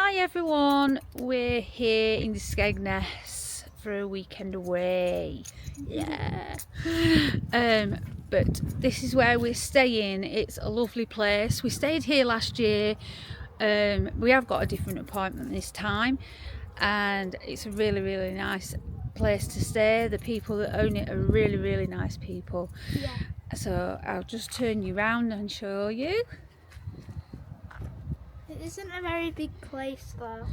Hi everyone, we're here in the Skegness for a weekend away. Yeah. But this is where we're staying. It's a lovely place. We stayed here last year. We have got a different apartment this time, and it's a really nice place to stay. The people that own it are really nice people. Yeah. So I'll just turn you around and show you. It isn't a very big place though.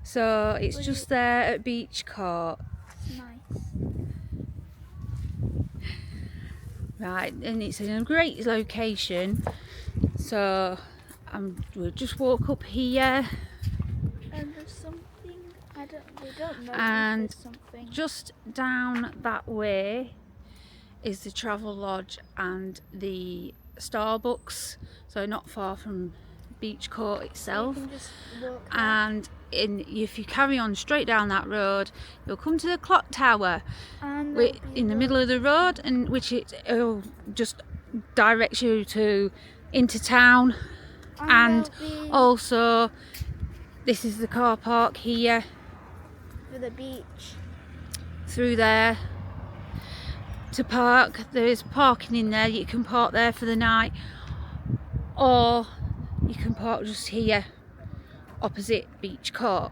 So it's just there at Beachcourt. It's nice. Right, and it's in a great location. So we'll just walk up here, And there's something, we don't know and if there's something. just down that way is the travel lodge and the Starbucks, so not far from Beachcourt itself. You can just walk there. And if you carry on straight down that road, you'll come to the clock tower. And We're in the middle of the road, and it'll just directs you into town. And also this is the car park here for the beach. Through there to park. There is parking in there. You can park there for the night, or you can park just here opposite Beachcourt.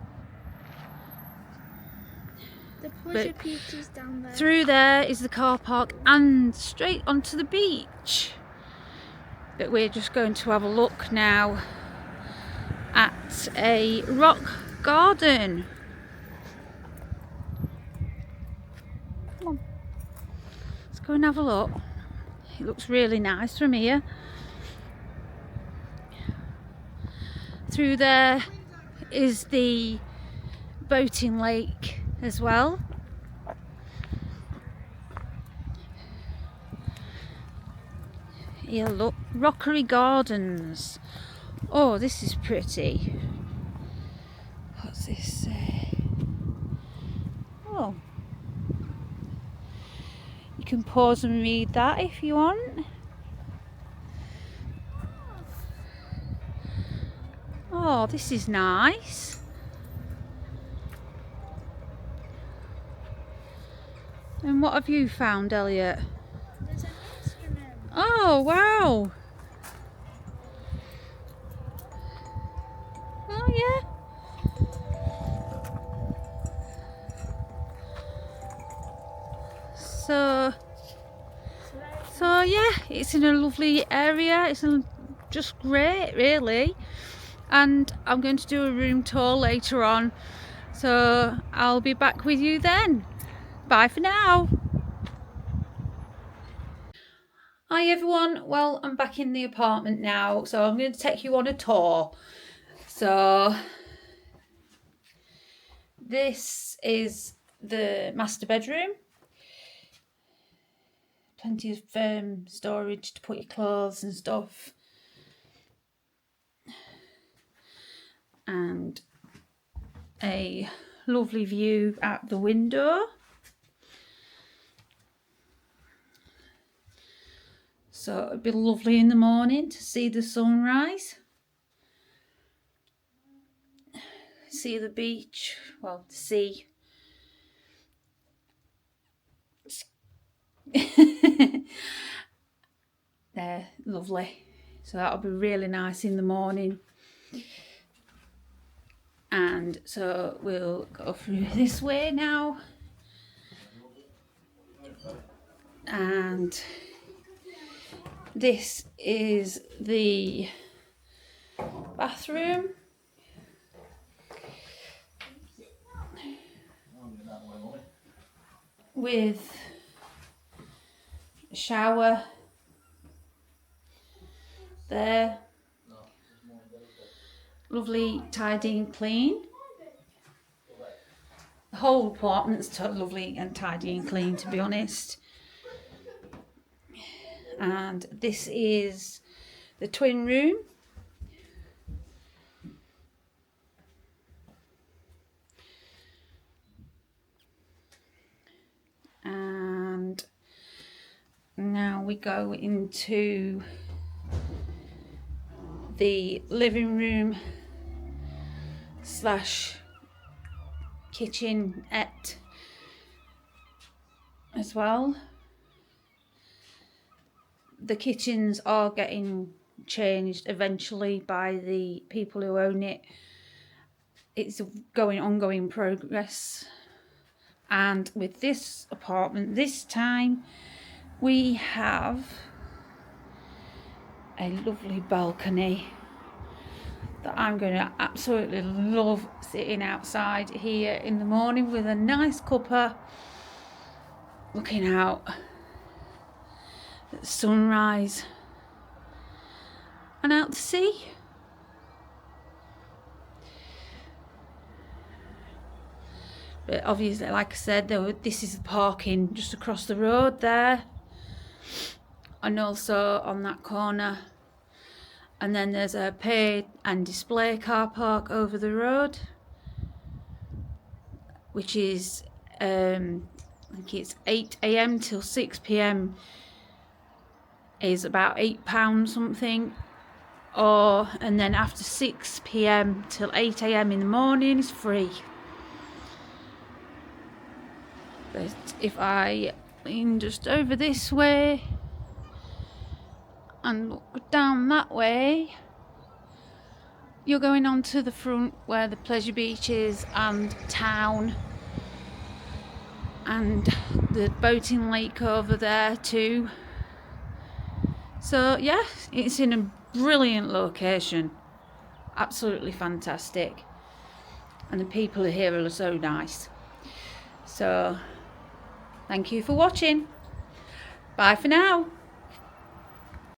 The pleasure beach is down there. Through there is the car park and straight onto the beach. But we're just going to have a look now at a rock garden. Come on, let's go and have a look. It looks really nice from here. Through there is the boating lake as well. Here, look, Rockery Gardens. Oh, this is pretty. What's this say? Oh, you can pause and read that if you want. Oh, this is nice. And what have you found, Elliot? There's an instrument. Oh, wow. Oh, yeah. So yeah, it's in a lovely area. It's just great, really. And I'm going to do a room tour later on, so I'll be back with you then. Bye for now. Hi everyone, well, I'm back in the apartment now, so I'm going to take you on a tour. So this is the master bedroom. Plenty of storage to put your clothes and stuff. And a lovely view out the window. So it'd be lovely in the morning to see the sunrise. See the beach, well, the sea. They're lovely. So that'll be really nice in the morning. And so we'll go through this way now. And this is the bathroom. With a shower there. Lovely, tidy and clean. The whole apartment's lovely and tidy and clean, to be honest. And this is the twin room. And now we go into the living room slash kitchenette as well. The kitchens are getting changed eventually by the people who own it. It's ongoing progress. And with this apartment this time, we have a lovely balcony that I'm going to absolutely love sitting outside here in the morning with a nice cuppa, looking out at the sunrise and out to sea. But obviously, like I said, this is the parking just across the road there, and also on that corner. And then there's a pay and display car park over the road, which is I think it's 8 AM till 6 PM is about £8 something, and then after 6 PM till 8 AM in the morning is free. But if I lean just over this way and look down that way, you're going on to the front where the pleasure beach is and town, and the boating lake over there too. So yeah, it's in a brilliant location, absolutely fantastic, and the people here are so nice. So thank you for watching. Bye for now.